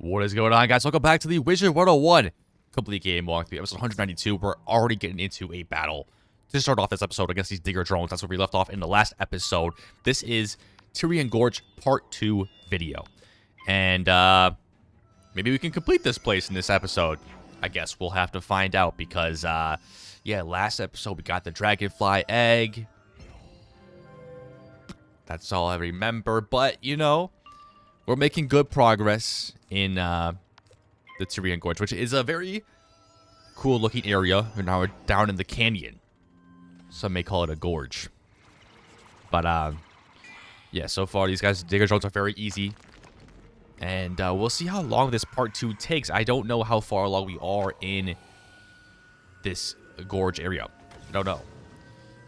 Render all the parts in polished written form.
What is going on, guys? Welcome back to the Wizard101 complete game walkthrough, episode 192. We're already getting into a battle to start off this episode against these digger drones. That's where we left off in the last episode. This is Tyrian Gorge Part 2 video. And maybe we can complete this place in this episode. I guess we'll have to find out because, yeah, last episode we got the dragonfly egg. That's all I remember. But, you know, we're making good progress in the Tyrian Gorge, which is a very cool looking area. And now we're down in the canyon. Some may call it a gorge. But, yeah, so far these guys, digger drones, are very easy. And we'll see how long this part 2 takes. I don't know how far along we are in this gorge area. I don't know.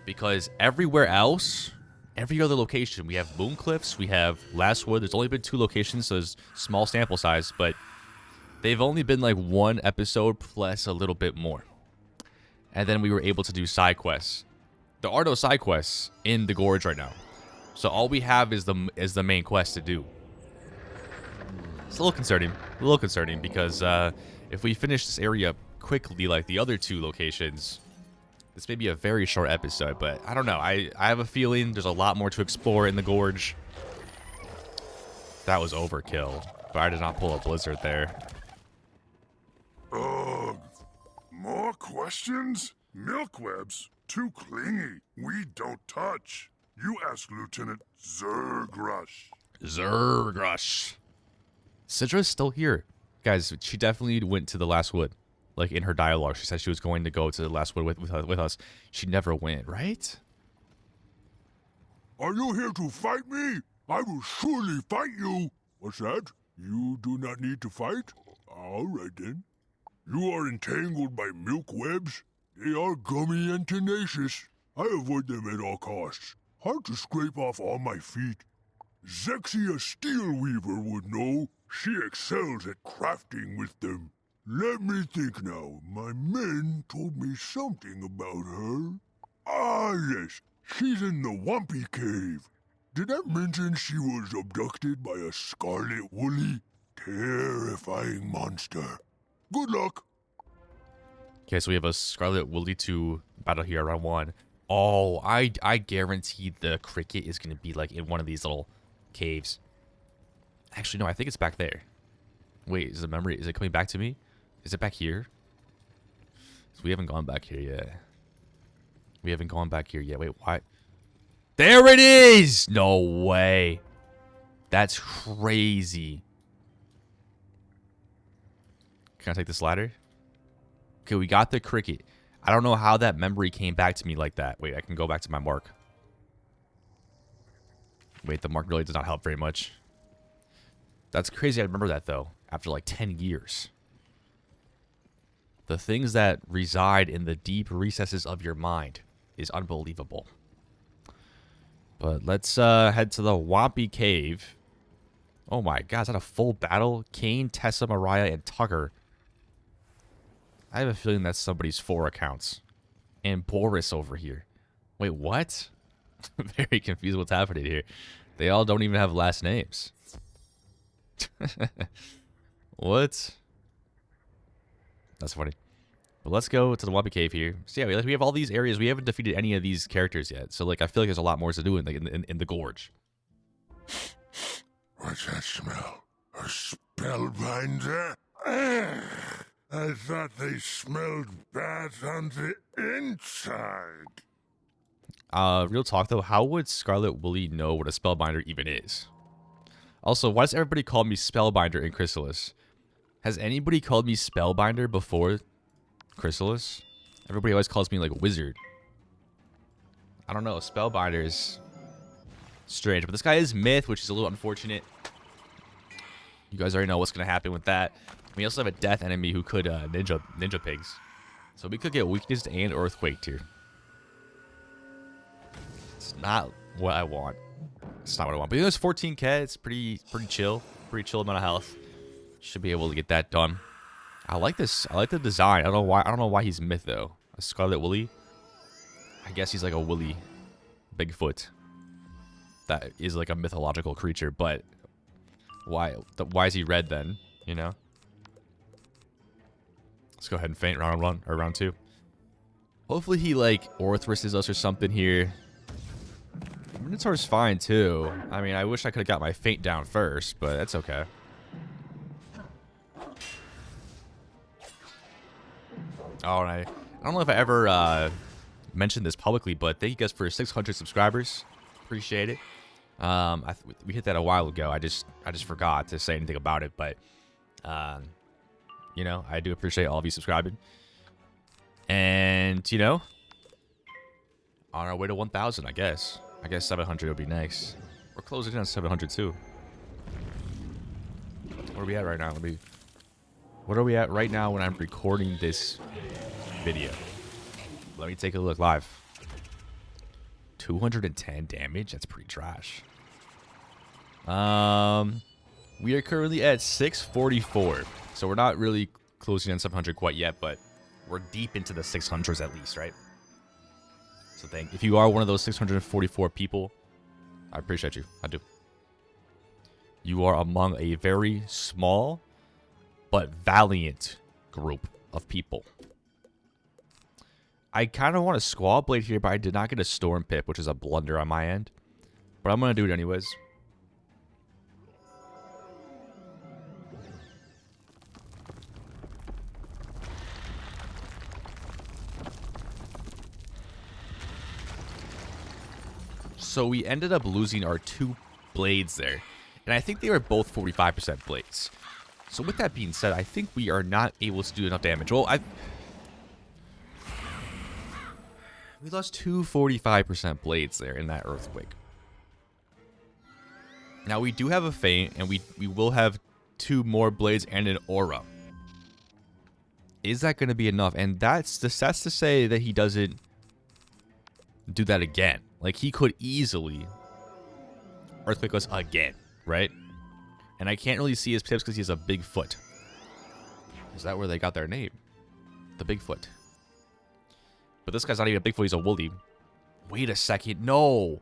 Because everywhere else, every other location, we have Moon Cliffs, we have Last Wood. There's only been 2 locations, so there's small sample size, but they've only been like 1 episode plus a little bit more. And then we were able to do side quests. There are no side quests in the gorge right now, so all we have is the main quest to do. It's a little concerning because if we finish this area quickly like the other 2 locations, this may be a very short episode, but I don't know. I have a feeling there's a lot more to explore in the gorge. That was overkill, but I did not pull a blizzard there. More questions? Milkwebs, too clingy. We don't touch. You ask Lieutenant Zergrush. Zergrush. Sidra's still here. Guys, she definitely went to the Last Wood. Like, in her dialogue, she said she was going to go to the Last Wood with us. She never went, right? Are you here to fight me? I will surely fight you. What's that? You do not need to fight? All right, then. You are entangled by milkwebs. They are gummy and tenacious. I avoid them at all costs. Hard to scrape off all my feet. Zexia Steelweaver would know. She excels at crafting with them. Let me think now. My men told me something about her. Ah, yes. She's in the Wampy Cave. Did I mention she was abducted by a scarlet woolly, terrifying monster? Good luck. Okay, so we have a Scarlet Woolly to battle here around 1. Oh, I guarantee the cricket is going to be like in one of these little caves. Actually, no, I think it's back there. Wait, is it coming back to me? Is it back here? So we haven't gone back here yet. Wait, why? There it is! No way. That's crazy. Can I take this ladder? Okay, we got the cricket. I don't know how that memory came back to me like that. Wait, I can go back to my mark. Wait, the mark really does not help very much. That's crazy. I remember that, though, after like 10 years. The things that reside in the deep recesses of your mind is unbelievable. But let's head to the Wampy Cave. Oh my god, is that a full battle? Kane, Tessa, Mariah, and Tucker. I have a feeling that's somebody's 4 accounts. And Boris over here. Wait, what? I'm very confused what's happening here. They all don't even have last names. What? That's funny. But let's go to the Wampy Cave here. So yeah, we have all these areas. We haven't defeated any of these characters yet. So like, I feel like there's a lot more to do in the gorge. What's that smell? A spellbinder? I thought they smelled bad on the inside. Real talk though, how would Scarlet Woolly know what a spellbinder even is? Also, why does everybody call me Spellbinder in Chrysalis? Has anybody called me Spellbinder before Chrysalis? Everybody always calls me like Wizard. I don't know, Spellbinder is strange. But this guy is Myth, which is a little unfortunate. You guys already know what's going to happen with that. We also have a death enemy who could ninja pigs. So we could get weakness and earthquaked here. It's not what I want. It's not what I want. But there's 14k. It's pretty chill. Pretty chill amount of health. Should be able to get that done. I like this. I like the design. I don't know why he's Myth though. A Scarlet Woolly. I guess he's like a woolly Bigfoot. That is like a mythological creature, but why is he red then? You know? Let's go ahead and feint round 1 or round 2. Hopefully he, like, Orthrises us or something here. Minotaur's fine, too. I mean, I wish I could have got my feint down first, but that's okay. Alright. I don't know if I ever mentioned this publicly, but thank you guys for 600 subscribers. Appreciate it. We hit that a while ago. I just forgot to say anything about it, but you know, I do appreciate all of you subscribing. And, you know, on our way to 1,000, I guess. I guess 700 would be nice. We're closing in on 700 too. Where are we at right now? What are we at right now when I'm recording this video? Let me take a look live. 210 damage? That's pretty trash. We are currently at 644. So we're not really closing on 700 quite yet, but we're deep into the 600s at least, right? So if you are one of those 644 people, I appreciate you. I do. You are among a very small but valiant group of people. I kind of want a Squall Blade here, but I did not get a Storm Pip, which is a blunder on my end. But I'm going to do it anyways. So we ended up losing our 2 blades there. And I think they were both 45% blades. So with that being said, I think we are not able to do enough damage. Well, we lost 2 45% blades there in that Earthquake. Now we do have a feint, and we will have 2 more blades and an aura. Is that going to be enough? And that's to say that he doesn't do that again. Like, he could easily Earthquake us again, right? And I can't really see his pips because he has a big foot. Is that where they got their name? The Bigfoot. But this guy's not even a Bigfoot, he's a woolly. Wait a second, no!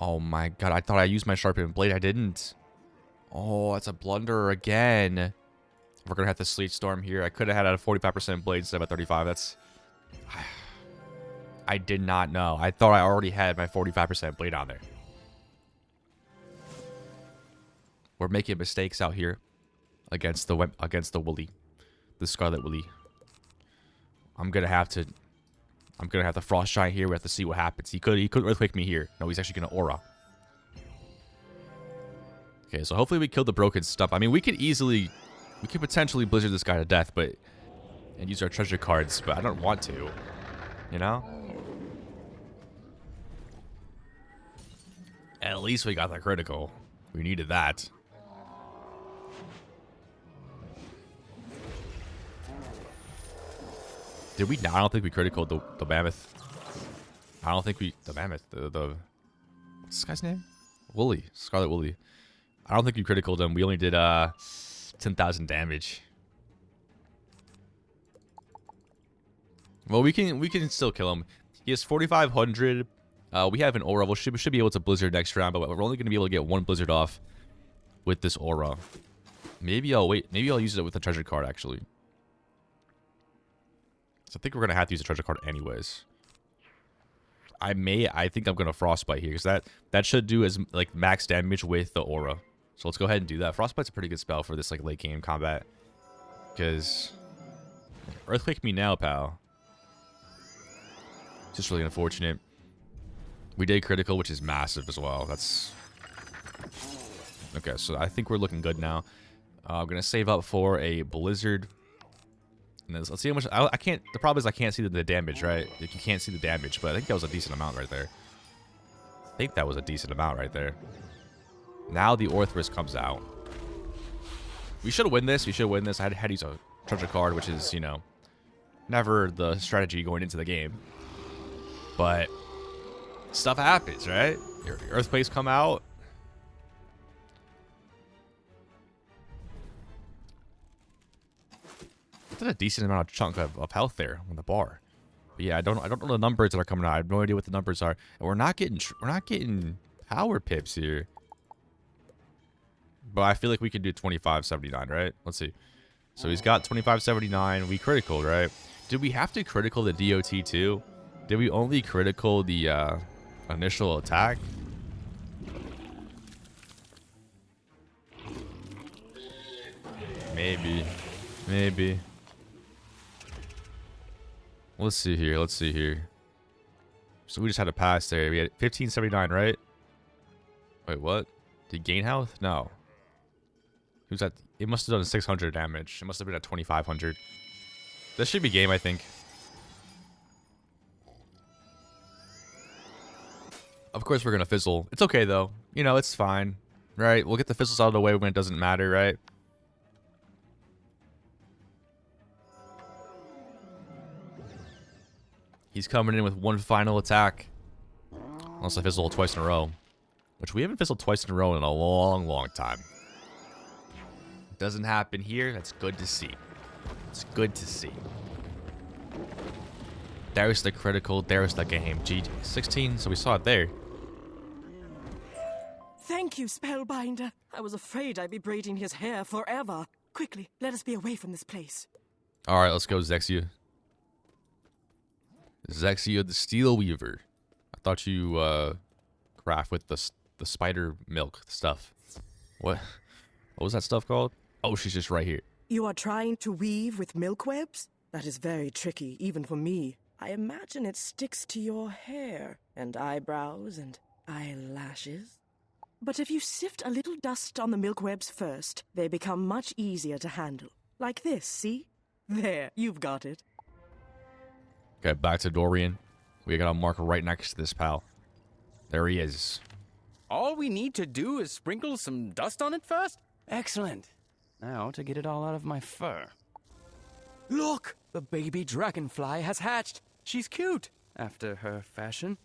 Oh my god, I thought I used my sharpened blade, I didn't. Oh, that's a blunder again. We're gonna have to Sleet Storm here. I could have had a 45% blade instead of a 35, that's... I did not know. I thought I already had my 45% blade on there. We're making mistakes out here against the Woolly, the Scarlet Woolly. I'm gonna have to Frost Giant here. We have to see what happens. He could Earthquake me here. No, he's actually gonna Aura. Okay, so hopefully we killed the broken stump. I mean, we could potentially Blizzard this guy to death, and use our treasure cards, but I don't want to. You know? At least we got that critical. We needed that. Did we not? I don't think we critical the mammoth. I don't think we... The mammoth. What's this guy's name? Woolly. Scarlet Woolly. I don't think we critical him. We only did 10,000 damage. Well, we can still kill him. He has 4,500. We have an aura. We should be able to Blizzard next round, but we're only going to be able to get 1 Blizzard off with this aura. Maybe I'll wait. Maybe I'll use it with a treasure card, actually. So I think we're going to have to use a treasure card anyways. I think I'm going to Frostbite here, because that should do as like max damage with the aura. So let's go ahead and do that. Frostbite's a pretty good spell for this like late game combat. Because Earthquake me now, pal. Just really unfortunate. We did critical, which is massive as well. That's... Okay, so I think we're looking good now. I'm going to save up for a Blizzard. And then let's see how much... I can't... The problem is I can't see the damage, right? Like, you can't see the damage, but I think that was a decent amount right there. I think that was a decent amount right there. Now the Orthrus comes out. We should win this. We should win this. I had to use a treasure card, which is, you know, never the strategy going into the game. But stuff happens, right? Your Earthquakes come out. That's a decent amount of chunk of health there on the bar. But yeah, I don't know the numbers that are coming out. I have no idea what the numbers are. And we're not getting power pips here. But I feel like we could do 2579, right? Let's see. So he's got 2579. We critical, right? Did we have to critical the DOT too? Did we only critical the initial attack? Maybe. Maybe. Let's see here. Let's see here. So we just had to pass there. We had 1579, right? Wait, what? Did he gain health? No. He was at... It must have done 600 damage. It must have been at 2500. This should be game, I think. Of course we're gonna fizzle. It's okay, though. You know, it's fine. Right? We'll get the fizzles out of the way when it doesn't matter, right? He's coming in with one final attack. Unless I fizzle twice in a row. Which we haven't fizzled twice in a row in a long, long time. Doesn't happen here. That's good to see. It's good to see. There's the critical. There's the game. G16. So we saw it there. Thank you, Spellbinder. I was afraid I'd be braiding his hair forever. Quickly, let us be away from this place. Alright, let's go, Zexia. Zexia the Steel Weaver. I thought you craft with the spider milk stuff. What was that stuff called? Oh, she's just right here. You are trying to weave with milk webs? That is very tricky, even for me. I imagine it sticks to your hair, and eyebrows, and eyelashes. But if you sift a little dust on the milk webs first, they become much easier to handle. Like this, see? There, you've got it. Okay, back to Dorian. We got a marker right next to this pal. There he is. All we need to do is sprinkle some dust on it first? Excellent. Now to get it all out of my fur. Look! The baby dragonfly has hatched. She's cute, after her fashion.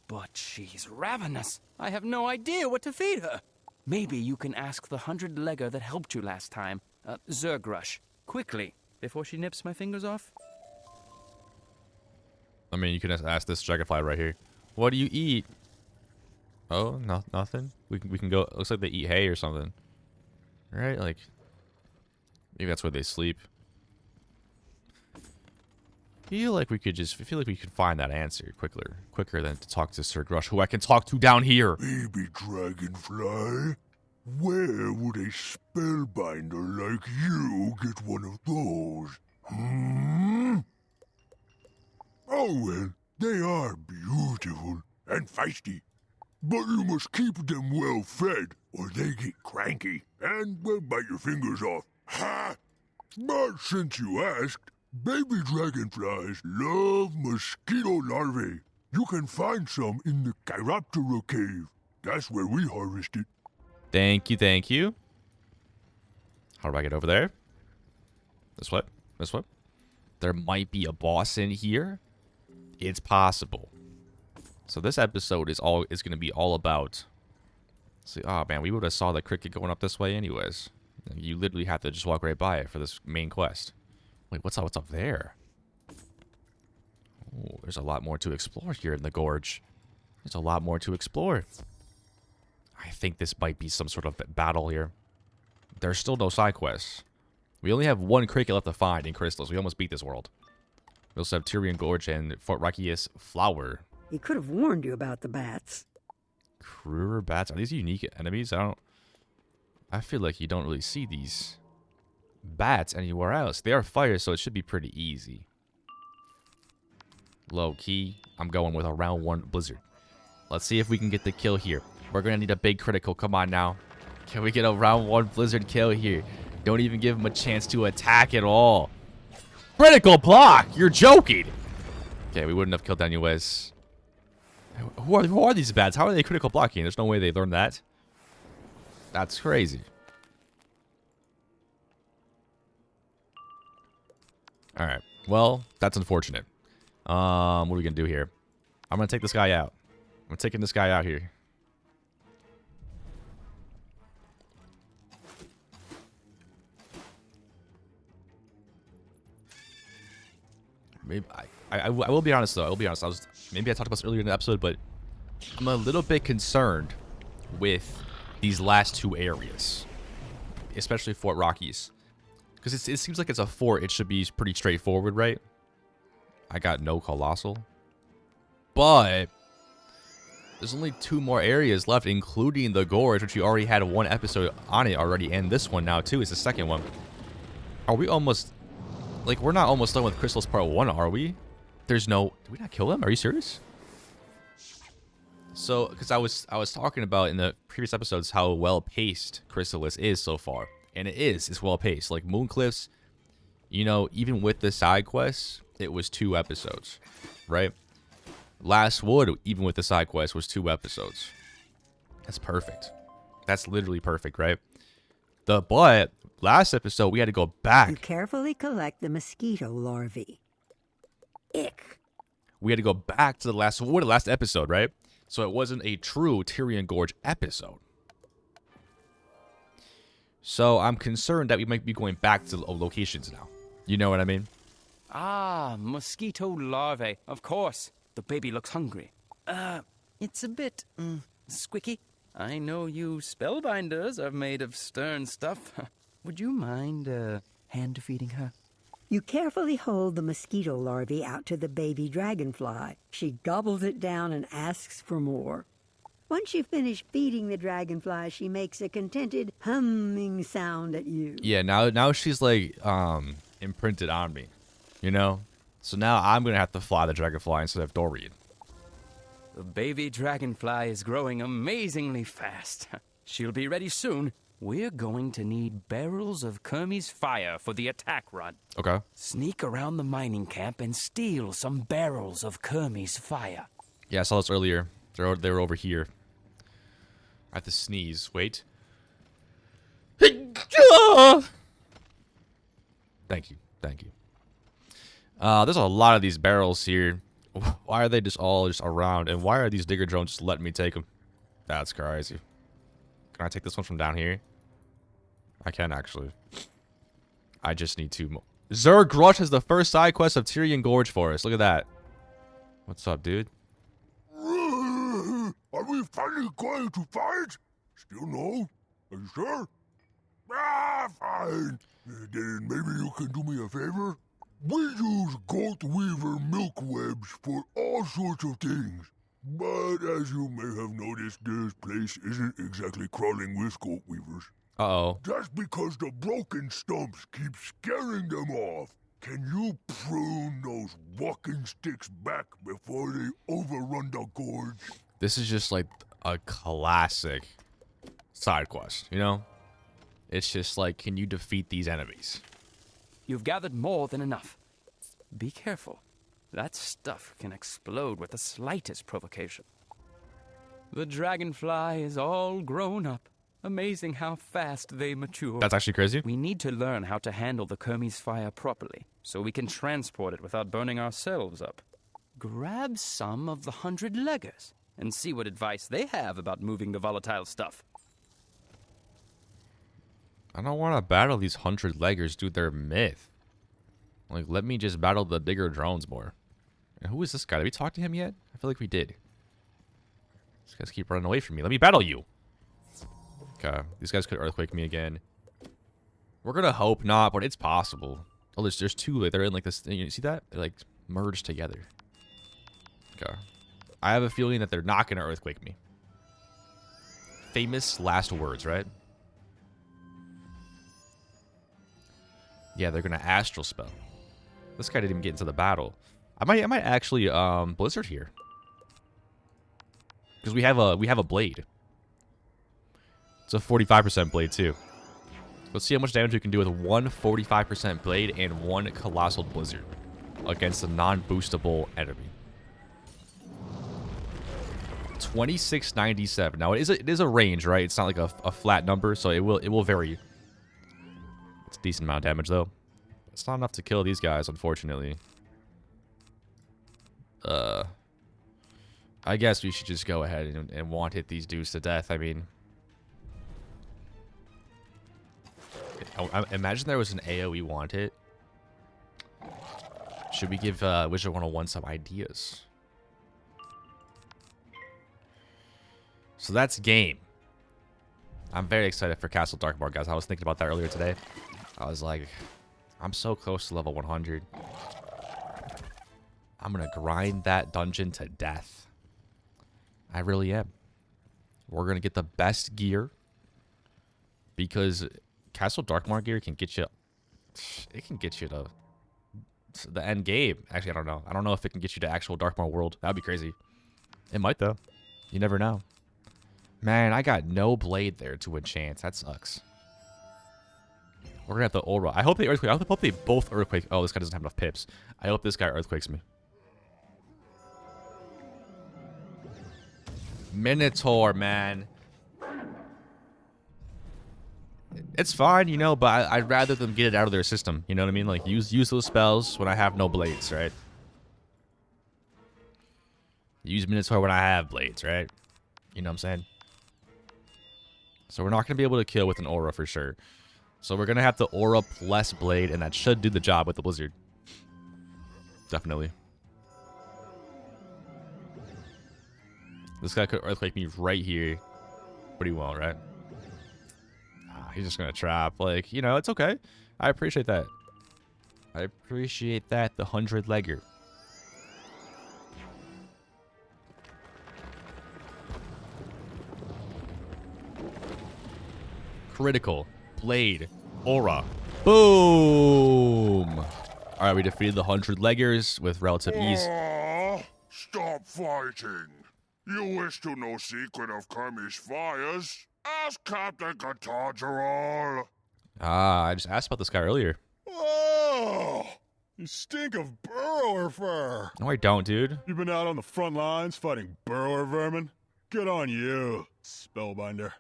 But she's ravenous. I have no idea what to feed her. Maybe you can ask the 100-legger that helped you last time, Zergrush, quickly, before she nips my fingers off. I mean, you can ask this dragonfly right here. What do you eat? Oh, nothing. We can go. It looks like they eat hay or something, right? Like maybe that's where they sleep. I feel like we could find that answer quicker than to talk to Sir Grush, who I can talk to down here. Baby dragonfly, where would a spellbinder like you get one of those? Oh well, they are beautiful and feisty. But you must keep them well fed, or they get cranky and will bite your fingers off. Ha! But since you asked, baby dragonflies love mosquito larvae. You can find some in the Chiroptera cave. That's where we harvest it. Thank you, thank you. How do I get over there? This way? This way? There might be a boss in here. It's possible. So this episode is going to be all about. See, oh man, we would have saw the cricket going up this way anyways. You literally have to just walk right by it for this main quest. Wait, what's up there? Oh, there's a lot more to explore here in the gorge. There's a lot more to explore. I think this might be some sort of battle here. There's still no side quests. We only have one cricket left to find in crystals. We almost beat this world. We also have Tyrian Gorge and Fort Rakius Flower. He could have warned you about the bats. Kruger bats? Are these unique enemies? I feel like you don't really see these bats anywhere else. They are fire, so it should be pretty easy. Low key, I'm going with a round 1 blizzard. Let's see if we can get the kill here. We're going to need a big critical. Come on now. Can we get a round 1 blizzard kill here? Don't even give him a chance to attack at all. Critical block! You're joking! Okay, we wouldn't have killed anyways. Who are these bats? How are they critical blocking? There's no way they learned that. That's crazy. Alright. Well, that's unfortunate. What are we going to do here? I'm going to take this guy out. I'm taking this guy out here. Maybe I will be honest though. I will be honest. Maybe I talked about this earlier in the episode, but I'm a little bit concerned with these last 2 areas. especially Fort Rockies. Because it seems like it's a fort. It should be pretty straightforward, right? I got no Colossal. But there's only 2 more areas left, including the Gorge, which you already had 1 episode on it already. And this one now, too, is the second one. Are we almost... Like, we're not almost done with Crystal's Part 1, are we? There's no... Did we not kill him? Are you serious? So, because I was talking about in the previous episodes how well-paced Chrysalis is so far. And it is. It's well-paced. Like, Mooncliffs, you know, even with the side quests, it was 2 episodes, right? Last Wood, even with the side quest, was 2 episodes. That's perfect. That's literally perfect, right? But last episode, we had to go You back. carefully collect the mosquito larvae. Ick. We had to go back to the last Wood, last episode, right? So it wasn't a true Tyrion Gorge episode. So I'm concerned that we might be going back to locations now. You know what I mean? Ah, mosquito larvae. Of course. The baby looks hungry. It's a bit, squicky. I know you spellbinders are made of stern stuff. Would you mind, hand-feeding her? You carefully hold the mosquito larvae out to the baby dragonfly. She gobbles it down and asks for more. Once you finish feeding the dragonfly, she makes a contented humming sound at you. Yeah, now she's like imprinted on me. You know? So now I'm gonna have to fly the dragonfly instead of Dorian. The baby dragonfly is growing amazingly fast. She'll be ready soon. We're going to need barrels of Kermie's fire for the attack run. Okay. Sneak around the mining camp and steal some barrels of Kermie's fire. Yeah, I saw this earlier. They were over here. I have to sneeze. Wait. Thank you. Thank you. There's a lot of these barrels here. Why are they just all around? And why are these digger drones just letting me take them? That's crazy. Can I take this one from down here? I can, actually. I just need 2 more. Zerg Grush has the first side quest of Tyrion Gorge for us. Look at that. What's up, dude? Are we finally going to fight? Still no? Are you sure? Ah, fine. Then maybe you can do me a favor? We use goat weaver milk webs for all sorts of things. But as you may have noticed, this place isn't exactly crawling with goat weavers. Uh-oh. Just because the broken stumps keep scaring them off. Can you prune those walking sticks back before they overrun the gorge? This is just like a classic side quest, you know? It's just like, can you defeat these enemies? You've gathered more than enough. Be careful. That stuff can explode with the slightest provocation. The dragonfly is all grown up. Amazing how fast they mature. That's actually crazy. We need to learn how to handle the Kermie's fire properly, so we can transport it without burning ourselves up. Grab some of the 100-leggers and see what advice they have about moving the volatile stuff. I don't want to battle these 100-leggers, dude. They're myth. Like, let me just battle the digger drones more. And who is this guy? Did we talk to him yet? I feel like we did. These guys keep running away from me. Let me battle you. Okay. These guys could earthquake me again. We're going to hope not, but it's possible. Oh, there's 2. Like, they're in like this thing. You see that? They're like merged together. Okay. I have a feeling that they're not going to earthquake me. Famous last words, right? Yeah, they're going to astral spell. This guy didn't even get into the battle. I might actually Blizzard here. Because we have a blade. It's a 45% blade too. Let's see how much damage we can do with one 45% blade and 1 colossal blizzard against a non-boostable enemy. 2697. Now it is a range, right? It's not like a flat number, so it will vary. It's a decent amount of damage though. It's not enough to kill these guys, unfortunately. I guess we should just go ahead and want hit these dudes to death. I mean, I imagine there was an AoE want hit. Should we give Wizard101 some ideas? So that's game. I'm very excited for Castle Darkmoor, guys. I was thinking about that earlier today. I was like, I'm so close to level 100. I'm going to grind that dungeon to death. I really am. We're going to get the best gear. Because Castle Darkmoor gear can get you... It can get you to the end game. Actually, I don't know. I don't know if it can get you to actual Darkmoor world. That'd be crazy. It might, though. You never know. Man, I got no blade there to enchant. That sucks. We're going to have the aura. I hope they earthquake. I hope they both earthquake. Oh, this guy doesn't have enough pips. I hope this guy earthquakes me. Minotaur, man. It's fine, you know, but I'd rather them get it out of their system. You know what I mean? Like, use those spells when I have no blades, right? Use Minotaur when I have blades, right? You know what I'm saying? So we're not going to be able to kill with an aura for sure. So we're going to have the aura plus blade, and that should do the job with the blizzard. Definitely. This guy could earthquake me right here. Pretty well, right? He's just going to trap. Like, you know, it's okay. I appreciate that. I appreciate that, the 100-legger. Critical. Blade. Aura. Boom! Alright, we defeated the 100-leggers with relative ease. Stop fighting. You wish to know secret of Kermie's fires? Ask Captain Catargeral. I just asked about this guy earlier. Oh, you stink of burrower fur. No, I don't, dude. You've been out on the front lines fighting burrower vermin? Good on you, Spellbinder.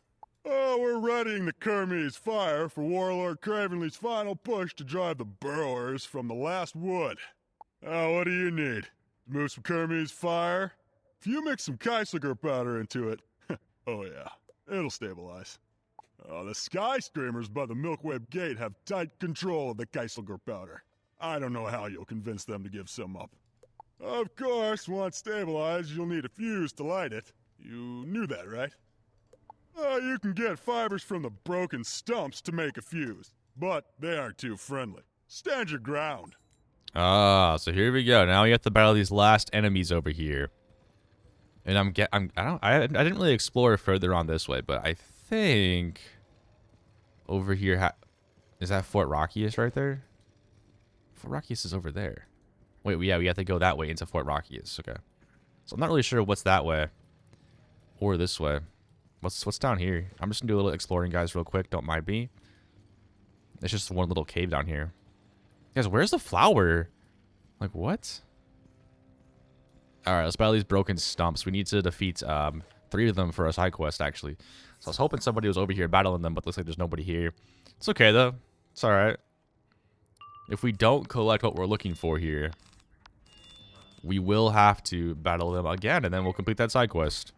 Oh, we're readying the Kermie's fire for Warlord Kravenly's final push to drive the burrowers from the last wood. Oh, what do you need? To move some Kermie's fire? If you mix some Kaiserger powder into it, oh yeah, it'll stabilize. Oh, the Sky Screamers by the Milkweb Gate have tight control of the Kaiserger powder. I don't know how you'll convince them to give some up. Of course, once stabilized, you'll need a fuse to light it. You knew that, right? You can get fibers from the broken stumps to make a fuse, but they aren't too friendly. Stand your ground. So here we go. Now we have to battle these last enemies over here. And I didn't really explore further on this way, but I think over here is that Fort Rockius right there? Fort Rockius is over there. Wait, yeah, we have to go that way into Fort Rockius. Okay. So I'm not really sure what's that way or this way. What's down here? I'm just gonna do a little exploring, guys, real quick. Don't mind me. It's just one little cave down here. Guys, where's the flower? Like, what? Alright, let's battle these broken stumps. We need to defeat 3 of them for a side quest, actually. So I was hoping somebody was over here battling them, but looks like there's nobody here. It's okay, though. It's alright. If we don't collect what we're looking for here, we will have to battle them again, and then we'll complete that side quest.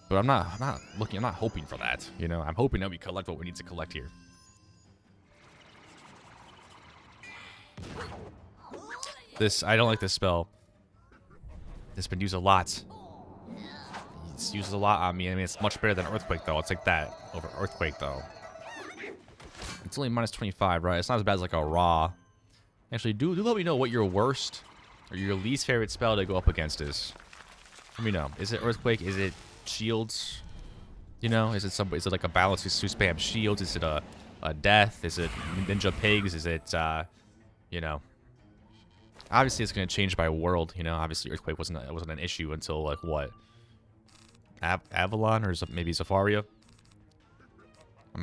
But I'm not hoping for that, you know? I'm hoping that we collect what we need to collect here. I don't like this spell. It's been used a lot. It's used a lot on me. I mean, it's much better than Earthquake, though. I'll take that over Earthquake, though. It's only minus 25, right? It's not as bad as, like, a Raw. Actually, do let me know what your worst or your least favorite spell to go up against is. Let me know. Is it Earthquake? Is it Shields? You know? Is it like a balance to spam Shields? Is it a Death? Is it Ninja Pigs? Is it, you know... Obviously, it's going to change by world, you know. Obviously, Earthquake wasn't an issue until, like, what? Avalon or maybe Zafaria?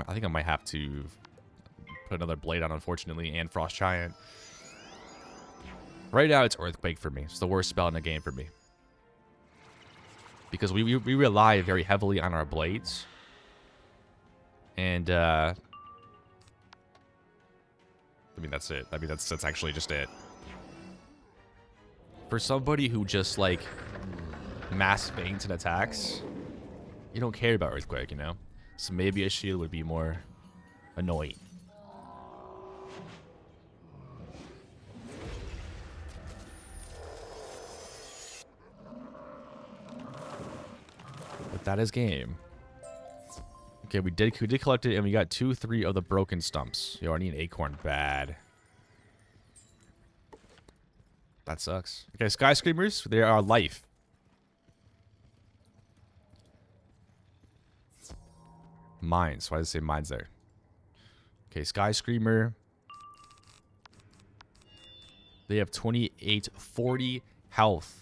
I think I might have to put another blade on, unfortunately, and Frost Giant. Right now, it's Earthquake for me. It's the worst spell in the game for me. Because we rely very heavily on our blades. And, I mean, that's it. I mean, that's actually just it. For somebody who just, like, mass feints and attacks, you don't care about Earthquake, you know? So maybe a shield would be more annoying. But that is game. Okay, we did collect it, and we got 3 of the broken stumps. Yo, I need an acorn bad. That sucks. Okay, skyscrapers, they are life. Mines. Why does it say mines there? Okay, skyscraper. They have 2840 health.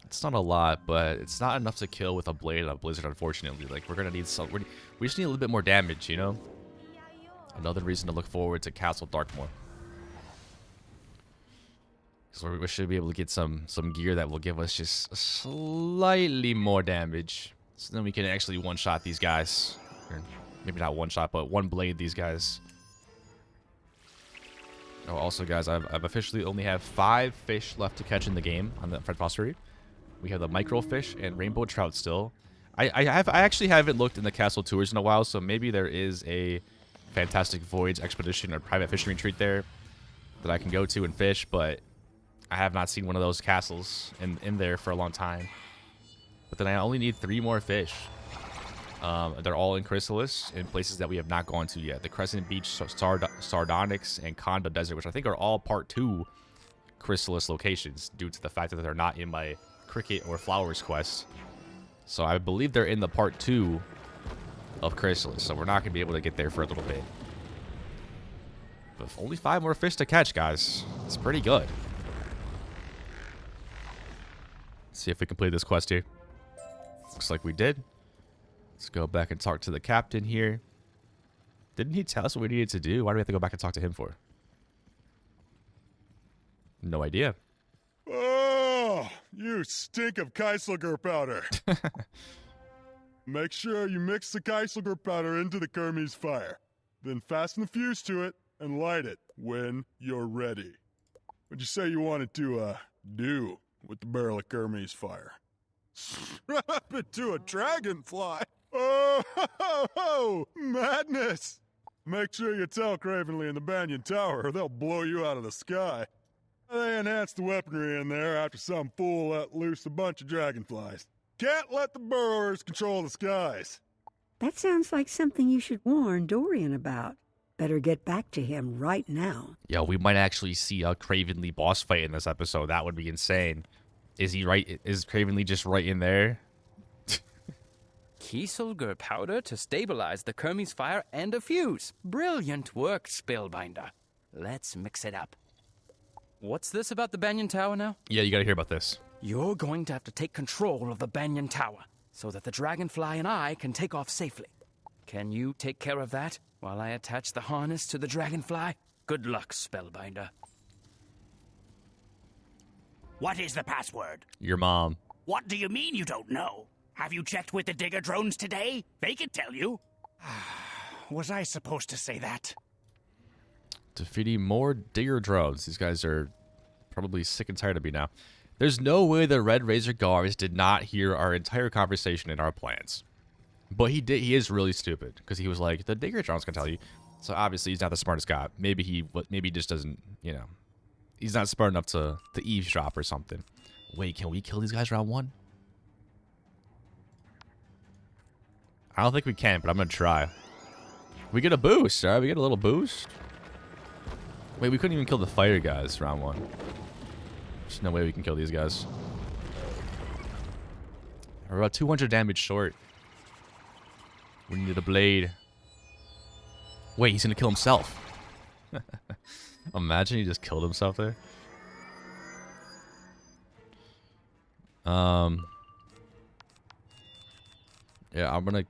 It's not a lot, but it's not enough to kill with a blade and a blizzard, unfortunately. Like, we're gonna need some. We just need a little bit more damage, you know? Another reason to look forward to Castle Darkmoor. Because we should be able to get some gear that will give us just slightly more damage. So then we can actually one-shot these guys. Or maybe not one-shot, but one-blade these guys. Oh, also, guys, I've officially only have 5 fish left to catch in the game on the Fred Fostery. We have the microfish and rainbow trout still. I actually haven't looked in the castle tours in a while, so maybe there is a Fantastic Voyage expedition or private fishing retreat there that I can go to and fish, but I have not seen one of those castles in there for a long time. But then I only need 3 more fish. They're all in Chrysalis, in places that we have not gone to yet. The Crescent Beach, Sardonyx, and Conda Desert, which I think are all Part 2 Chrysalis locations, due to the fact that they're not in my Cricket or Flowers quest. So I believe they're in the Part 2 of Chrysalis, so we're not going to be able to get there for a little bit. But only 5 more fish to catch, guys. It's pretty good. Let's see if we complete this quest here. Looks like we did. Let's go back and talk to the captain here. Didn't he tell us what we needed to do? Why do we have to go back and talk to him for? No idea. Oh, you stink of Keiselger powder. Make sure you mix the Keiselger powder into the Kermes fire. Then fasten the fuse to it and light it when you're ready. What'd you say you wanted to, do with the barrel of Kermes fire? Strap it to a dragonfly. Oh, madness. Make sure you tell Kravenly in the Banyan Tower or they'll blow you out of the sky. They enhanced the weaponry in there after some fool let loose a bunch of dragonflies. Can't let the burrowers control the skies. That sounds like something you should warn Dorian about. Better get back to him right now. Yo, we might actually see a Kravenly boss fight in this episode. That would be insane. Is he right? Is Kravenly just right in there? Kieselguhr powder to stabilize the Kermes fire and a fuse. Brilliant work, Spellbinder. Let's mix it up. What's this about the Banyan Tower now? Yeah, you gotta hear about this. You're going to have to take control of the Banyan Tower so that the dragonfly and I can take off safely. Can you take care of that while I attach the harness to the dragonfly? Good luck, Spellbinder. What is the password? Your mom. What do you mean you don't know? Have you checked with the digger drones today? They can tell you. Was I supposed to say that? Defeating more digger drones. These guys are probably sick and tired of me now. There's no way the Red Razor guards did not hear our entire conversation and our plans. But he did. He is really stupid because he was like, the digger drones can tell you. So obviously he's not the smartest guy. Maybe he just doesn't, you know, he's not smart enough to eavesdrop or something. Wait, can we kill these guys round 1? I don't think we can, but I'm gonna try. We get a boost, alright? We get a little boost. Wait, we couldn't even kill the fighter guys round 1. There's no way we can kill these guys. We're about 200 damage short. We need a blade. Wait, he's gonna kill himself. Imagine he just killed himself there. Yeah, I'm gonna...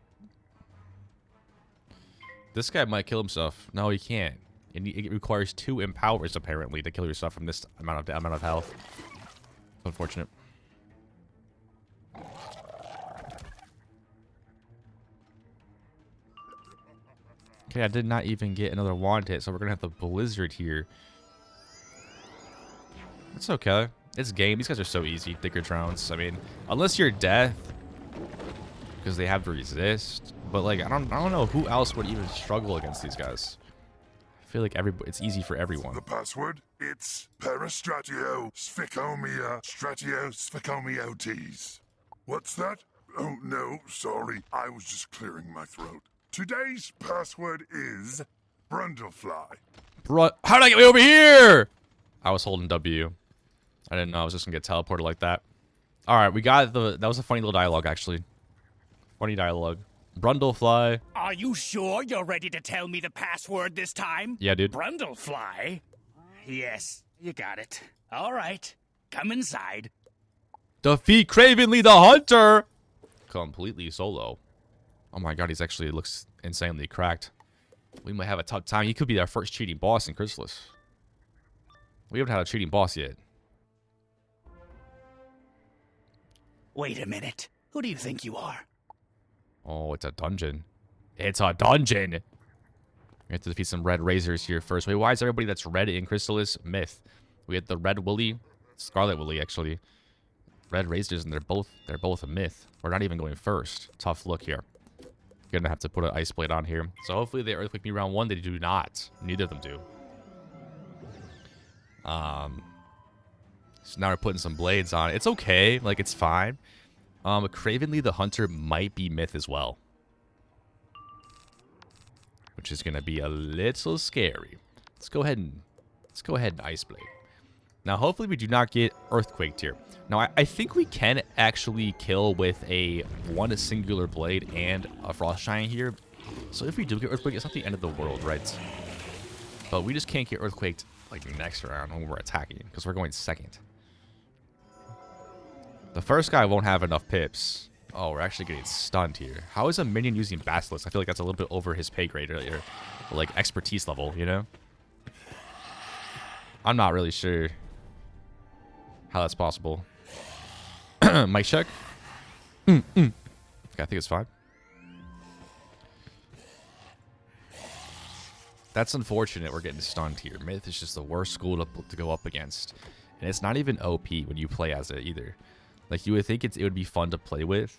This guy might kill himself. No, he can't. It requires 2 empowers, apparently, to kill yourself from this amount of health. Unfortunate. Okay, I did not even get another wand hit, so we're gonna have the blizzard here. It's okay. It's game. These guys are so easy. Digger drones. I mean, unless you're death, because they have to resist. But like, I don't know who else would even struggle against these guys. I feel like it's easy for everyone. The password? It's Peristratio Sphicomeotes. What's that? Oh, no, sorry. I was just clearing my throat. Today's password is Brundlefly. How did I get way over here? I was holding W. I didn't know I was just gonna get teleported like that. Alright, we got the... That was a funny little dialogue, actually. Funny dialogue. Brundlefly. Are you sure you're ready to tell me the password this time? Yeah, dude. Brundlefly? Yes, you got it. All right, come inside. Defeat Kravenly the Hunter! Completely solo. Oh my god, he's actually looks insanely cracked. We might have a tough time. He could be our first cheating boss in Chrysalis. We haven't had a cheating boss yet. Wait a minute. Who do you think you are? Oh, it's a dungeon. It's a dungeon! We have to defeat some red razors here first. Wait, why is everybody that's red in Chrysalis myth? We had the red Willy, Scarlet Willy actually. Red razors, and they're both a myth. We're not even going first. Tough look here. Gonna have to put an ice blade on here. So hopefully they earthquake me round 1. They do not. Neither of them do. So now we're putting some blades on. It's okay. Like, it's fine. Kravenly the Hunter might be myth as well. Which is gonna be a little scary. Let's go ahead and ice blade. Now, hopefully we do not get earthquaked here. Now, I think we can actually kill with a singular blade and a frost giant here. So if we do get earthquake, it's not the end of the world, right? But we just can't get earthquaked like next round when we're attacking, because we're going second. The first guy won't have enough pips. Oh, we're actually getting stunned here. How is a minion using Basilisk? I feel like that's a little bit over his pay grade earlier. Like, expertise level, you know? I'm not really sure how that's possible. Mic check. Okay, I think it's fine. That's unfortunate we're getting stunned here. Myth is just the worst school to go up against. And it's not even OP when you play as it either. Like, you would think it would be fun to play with.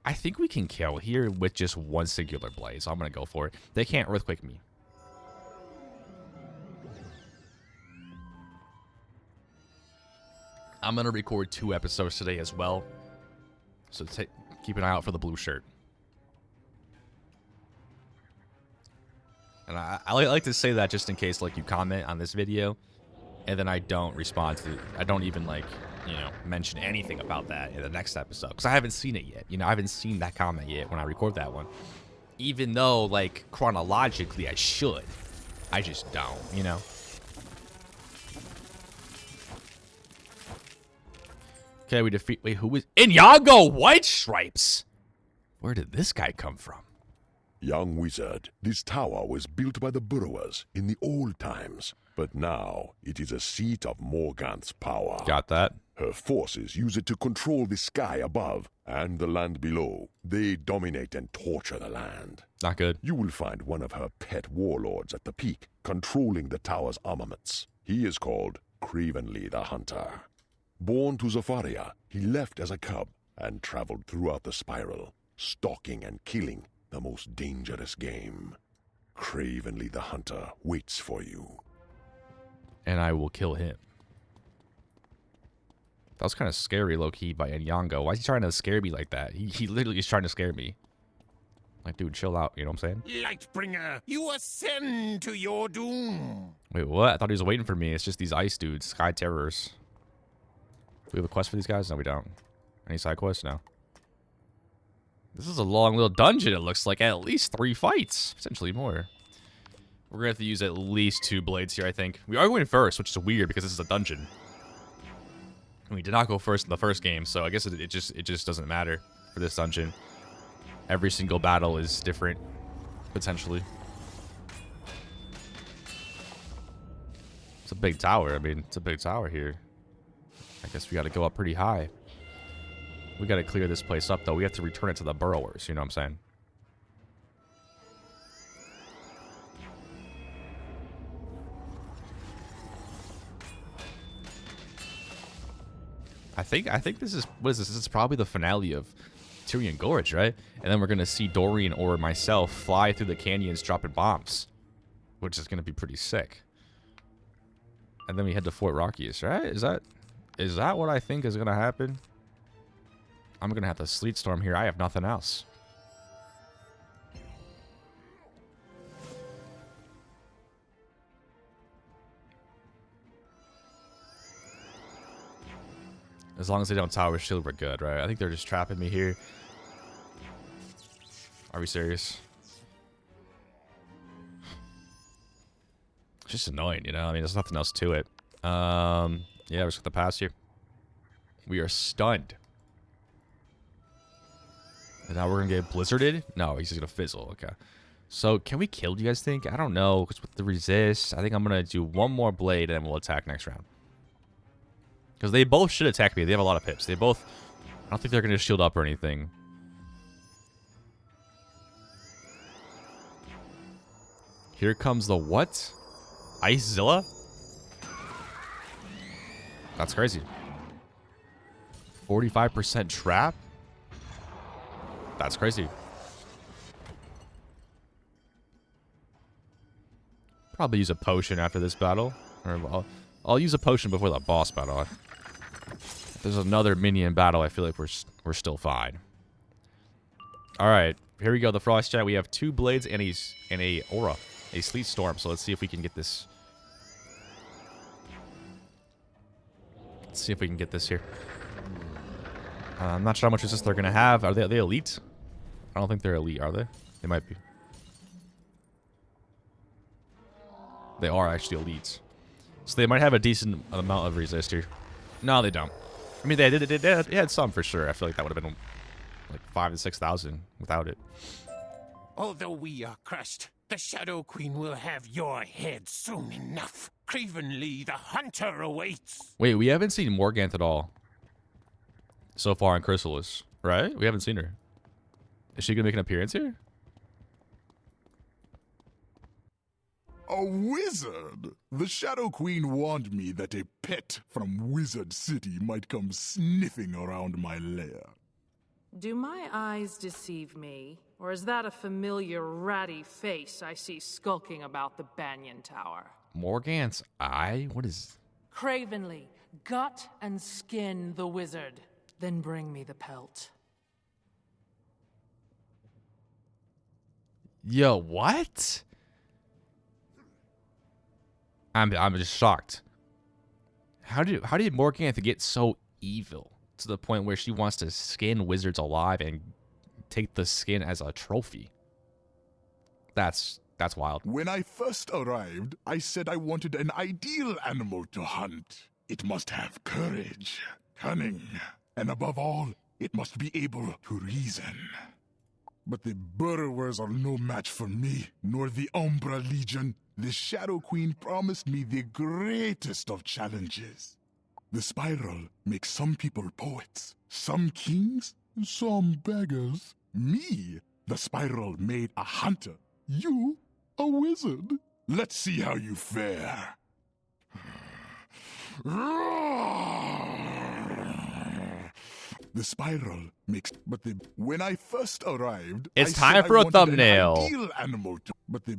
I think we can kill here with just one singular blade, so I'm going to go for it. They can't earthquake me. I'm going to record 2 episodes today as well. So keep an eye out for the blue shirt. And I like to say that just in case, like, you comment on this video, and then I don't respond to it. I don't even, like, you know, mention anything about that in the next episode. Because I haven't seen it yet. You know, I haven't seen that comment yet when I record that one. Even though, like, chronologically I should. I just don't, you know? Okay, we defeat... Wait, who is... Inyago White Stripes! Where did this guy come from? Young wizard, this tower was built by the Burrowers in the old times, but now it is a seat of Morganth's power. Got that. Her forces use it to control the sky above and the land below. They dominate and torture the land. Not good. You will find one of her pet warlords at the peak, controlling the tower's armaments. He is called Kravenly the Hunter. Born to Zafaria, he left as a cub and traveled throughout the spiral, stalking and killing the most dangerous game. Kravenly the Hunter waits for you. And I will kill him. That was kind of scary, low-key, by Inyango. Why is he trying to scare me like that? He literally is trying to scare me. Like, dude, chill out, you know what I'm saying? Lightbringer, you ascend to your doom. Wait, what? I thought he was waiting for me. It's just these ice dudes, Sky Terrors. Do we have a quest for these guys? No, we don't. Any side quests? No. This is a long little dungeon, it looks like. At least 3 fights. Potentially more. We're going to have to use at least 2 blades here, I think. We are going first, which is weird because this is a dungeon. We did not go first in the first game, so I guess it just doesn't matter for this dungeon. Every single battle is different, potentially. It's a big tower. I mean, it's a big tower here. I guess we got to go up pretty high. We got to clear this place up, though. We have to return it to the burrowers, you know what I'm saying? I think this is, what is this? This is probably the finale of Tyrian Gorge, right? And then we're going to see Dorian or myself fly through the canyons dropping bombs, which is going to be pretty sick. And then we head to Fort Rockius, right? Is that what I think is going to happen? I'm going to have to Sleet Storm here. I have nothing else. As long as they don't Tower Shield, we're good, right? I think they're just trapping me here. Are we serious? It's just annoying, you know? I mean, there's nothing else to it. Yeah, we're just gonna pass here. We are stunned. And now we're gonna get blizzarded? No, he's just gonna fizzle. Okay. So, can we kill, do you guys think? I don't know, because with the resist, I think I'm gonna do one more blade and then we'll attack next round. Because they both should attack me. They have a lot of pips. They both... I don't think they're going to shield up or anything. Here comes the what? Icezilla? That's crazy. 45% trap? That's crazy. Probably use a potion after this battle. Or I'll use a potion before the boss battle. If there's another minion battle, I feel like we're still fine. All right, here we go. The Frost Giant. We have 2 blades and a aura, a Sleet Storm. So let's see if we can get this. Let's see if we can get this here. I'm not sure how much resist they're gonna have. Are they elite? I don't think they're elite, are they? They might be. They are actually elites. So they might have a decent amount of resist here. No, they don't. I mean, they had some for sure. I feel like that would have been like 5,000 to 6,000 without it. Although we are crushed, the Shadow Queen will have your head soon enough. Kravenly the Hunter awaits. Wait, we haven't seen Morganth at all so far in Chrysalis, right? We haven't seen her. Is she gonna make an appearance here? A wizard? The Shadow Queen warned me that a pet from Wizard City might come sniffing around my lair. Do my eyes deceive me? Or is that a familiar ratty face I see skulking about the Banyan Tower? Morganth's eye? What is... Kravenly, gut and skin the wizard. Then bring me the pelt. Yo, what? I'm just shocked. How did Morganth get so evil to the point where she wants to skin wizards alive and take the skin as a trophy? That's wild. When I first arrived, I said I wanted an ideal animal to hunt. It must have courage, cunning, and above all, it must be able to reason. But the burrowers are no match for me, nor the Umbra Legion. The Shadow Queen promised me the greatest of challenges. The spiral makes some people poets, some kings, some beggars. Me, the spiral made a hunter. You, a wizard. Let's see how you fare. The spiral makes, but the when I first arrived, It's I time said for I a wanted thumbnail. An ideal animal to, but the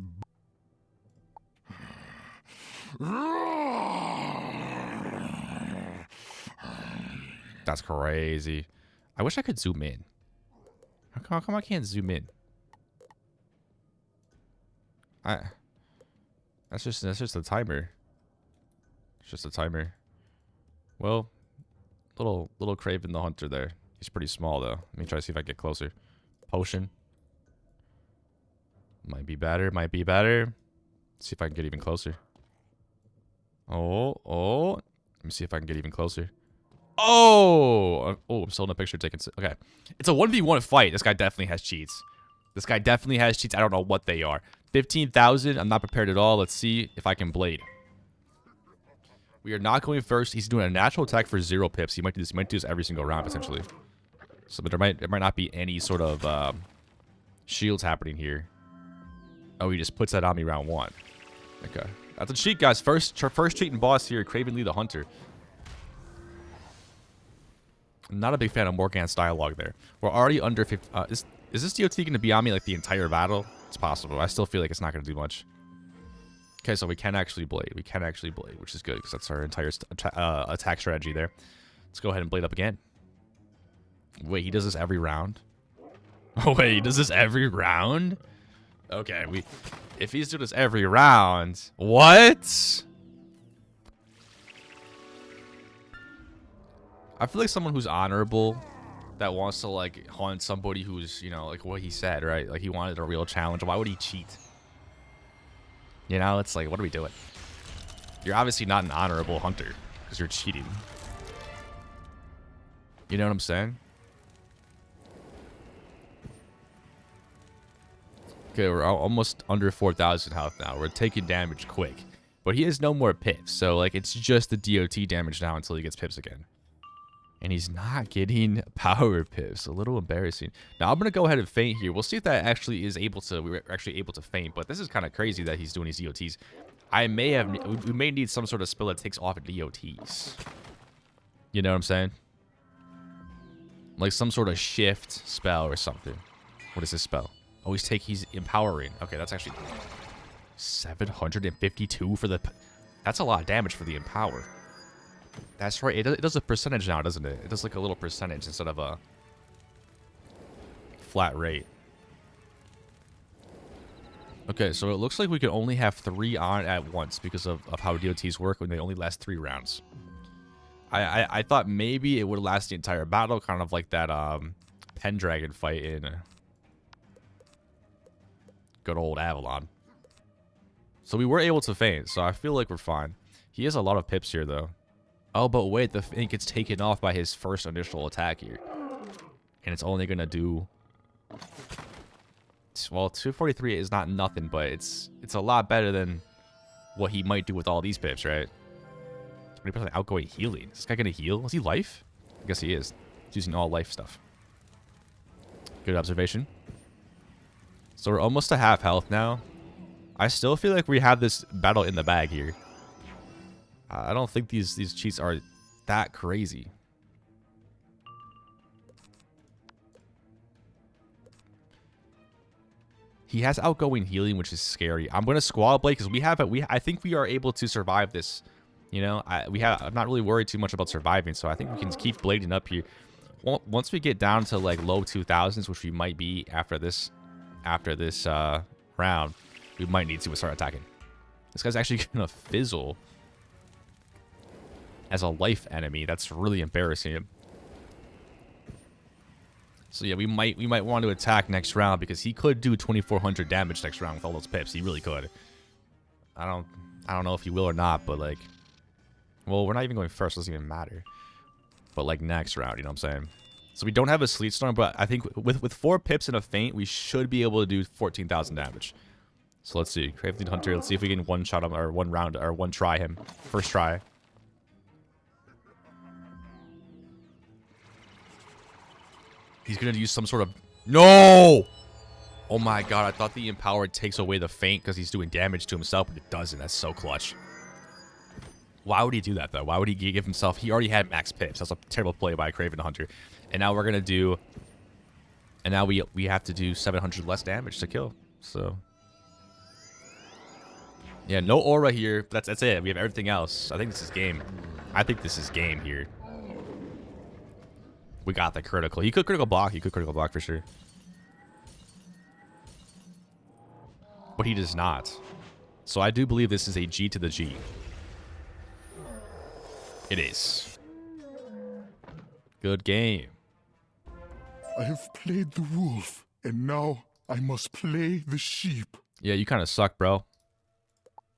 That's crazy. I wish I could zoom in. How come I can't zoom in? That's just a timer. It's just a timer. Well, little Kraven the Hunter there. He's pretty small though. Let me try to see if I get closer. Potion. Might be better. Might be better. See if I can get even closer. Oh. Let me see if I can get even closer. Oh, I'm still in a picture taking. Okay, it's a 1v1 fight. This guy definitely has cheats. I don't know what they are. 15,000. I'm not prepared at all. Let's see if I can blade. We are not going first. He's doing a natural attack for 0 pips. He might do this. He might do this every single round potentially. So, but there might not be any sort of shields happening here. Oh, he just puts that on me round 1. Okay, that's a cheat, guys. First cheating boss here, Kravenly the Hunter. I'm not a big fan of Morganth's dialogue there. We're already under 50. Is this DOT going to be on me like the entire battle? It's possible. I still feel like it's not going to do much. Okay, so we can actually blade. Which is good because that's our entire attack strategy there. Let's go ahead and blade up again. Wait, he does this every round? Oh, wait, he does this every round? Okay, if he's doing this every round, what? I feel like someone who's honorable that wants to, like, hunt somebody who's, you know, like what he said, right? Like, he wanted a real challenge. Why would he cheat? You know, it's like, what are we doing? You're obviously not an honorable hunter because you're cheating. You know what I'm saying? Okay, we're almost under 4,000 health now. We're taking damage quick. But he has no more pips, so, like, it's just the DOT damage now until he gets pips again. And he's not getting power pips. A little embarrassing. Now, I'm going to go ahead and feint here. We'll see if that actually is able to... We're actually able to feint, but this is kind of crazy that he's doing these DOTs. We may need some sort of spell that takes off DOTs. You know what I'm saying? Like some sort of shift spell or something. What is this spell? Oh, he's empowering. Okay, that's actually 752 for the... That's a lot of damage for the empower. That's right. It does a percentage now, doesn't it? It does like a little percentage instead of a flat rate. Okay, so it looks like we can only have 3 on at once because of how DOTs work when they only last 3 rounds. I thought maybe it would last the entire battle, kind of like that Pendragon fight in good old Avalon. So we were able to feint, so I feel like we're fine. He has a lot of pips here, though. Oh, but wait, the feint gets taken off by his first initial attack here. And it's only going to do... Well, 243 is not nothing, but it's a lot better than what he might do with all these pips, right? 20% outgoing healing. Is this guy going to heal? Is he life? I guess he is. He's using all life stuff. Good observation. So we're almost to half health now. I still feel like we have this battle in the bag here. I don't think these cheats are that crazy. He has outgoing healing, which is scary. I'm gonna Squall Blade because I think we are able to survive this. You know, I'm not really worried too much about surviving, so I think we can keep blading up here. Once we get down to like low 2000s, which we might be after this round, we might need to start attacking. This guy's actually gonna fizzle as a life enemy. That's really embarrassing. So yeah, we might want to attack next round because he could do 2400 damage next round with all those pips. He really could. I don't know if he will or not, but like, well, we're not even going first. It doesn't even matter. But like next round, you know what I'm saying? So we don't have a Sleet Storm, but I think with 4 pips and a feint, we should be able to do 14,000 damage. So let's see, Kravenly Hunter. Let's see if we can one shot him or one round or one try him. First try. He's gonna use some sort of... No! Oh my god, I thought the Empowered takes away the feint because he's doing damage to himself, but it doesn't. That's so clutch. Why would he do that, though? Why would he give himself... He already had max pips. That's a terrible play by Kraven Hunter. And now we're gonna do... And now we have to do 700 less damage to kill. So... Yeah, no aura here. That's it. We have everything else. I think this is game. I think this is game here. We got the critical. He could critical block. He could critical block for sure. But he does not. So I do believe this is a G to the G. It is. Good game. I have played the wolf, and now I must play the sheep. Yeah, you kind of suck, bro.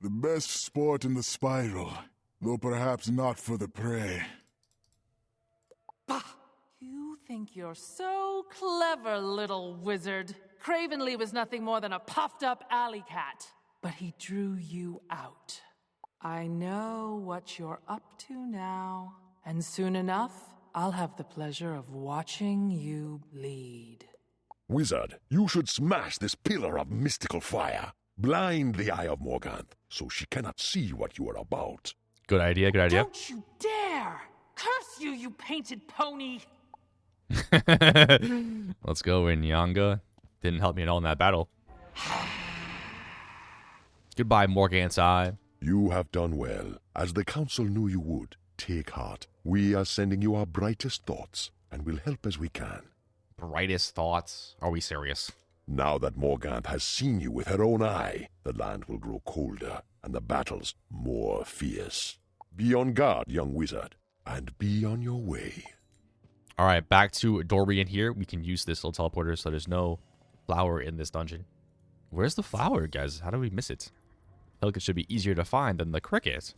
The best sport in the spiral, though perhaps not for the prey. Bah! You think you're so clever, little wizard. Kravenly was nothing more than a puffed-up alley cat, but he drew you out. I know what you're up to now, and soon enough, I'll have the pleasure of watching you bleed. Wizard, you should smash this pillar of mystical fire. Blind the eye of Morganth, so she cannot see what you are about. Good idea, good idea. Don't you dare! Curse you, you painted pony! Let's go, Inyanga. Didn't help me at all in that battle. Goodbye, Morganth's Eye. You have done well. As the council knew you would. Take heart. We are sending you our brightest thoughts, and we'll help as we can. Brightest thoughts. Are we serious? Now that Morganth has seen you with her own eye, the land will grow colder and the battles more fierce. Be on guard, young wizard, and be on your way. All right, back to Dorian here. We can use this little teleporter so there's no flower in this dungeon. Where's the flower, guys? How do we miss it? I feel like it should be easier to find than the cricket.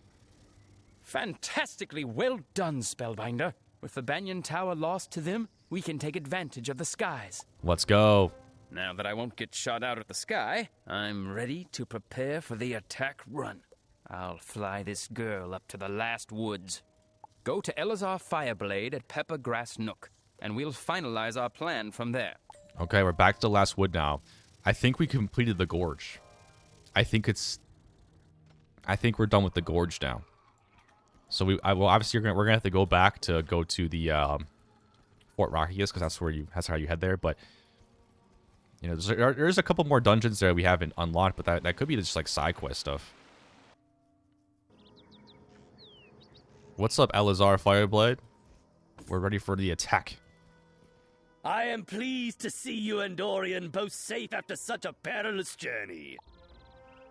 Fantastically well done, Spellbinder. With the Banyan Tower lost to them, we can take advantage of the skies. Let's go. Now that I won't get shot out at the sky, I'm ready to prepare for the attack run. I'll fly this girl up to the last woods. Go to Elazar Fireblade at Pepper Grass Nook, and we'll finalize our plan from there. Okay, we're back to the last wood now. I think we completed the gorge. I think we're done with the gorge now. So well, obviously we're gonna have to go back to the Fort Rockius, because that's how you head there. But you know, there's a couple more dungeons there we haven't unlocked, but that could be just like side quest stuff. What's up, Elazar Fireblade? We're ready for the attack. I am pleased to see you and Dorian both safe after such a perilous journey.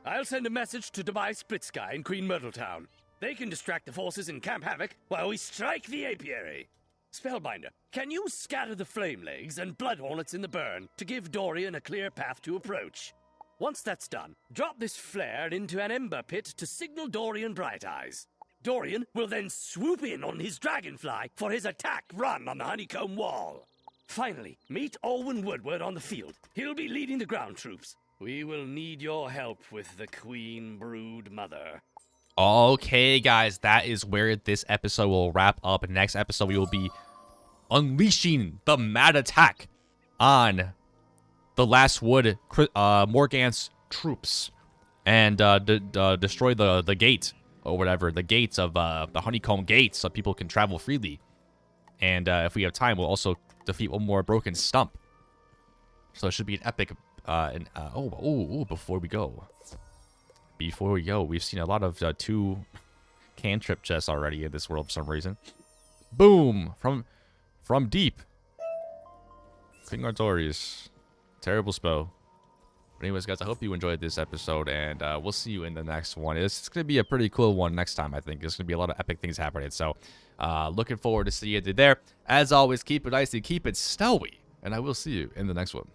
I'll send a message to Dubai Split Sky in Queen Myrtle Town. They can distract the forces in Camp Havoc while we strike the apiary. Spellbinder, can you scatter the flame legs and blood hornets in the burn to give Dorian a clear path to approach? Once that's done, drop this flare into an ember pit to signal Dorian Bright Eyes. Dorian will then swoop in on his dragonfly for his attack run on the honeycomb wall. Finally, meet Alwyn Woodward on the field. He'll be leading the ground troops. We will need your help with the Queen Brood Mother. Okay, guys, that is where this episode will wrap up. Next episode, we will be unleashing the mad attack on the last wood, Morganth's troops, and destroy the gate, or whatever, the gates of the honeycomb gates, so people can travel freely. And if we have time, we'll also defeat one more broken stump. So it should be an epic. Before we go, we've seen a lot of 2 cantrip chests already in this world for some reason. Boom! From deep. King Artorius. Terrible spell. But anyways, guys, I hope you enjoyed this episode, and we'll see you in the next one. It's going to be a pretty cool one next time, I think. There's going to be a lot of epic things happening. So, looking forward to seeing you there. As always, keep it icy, keep it snowy, and I will see you in the next one.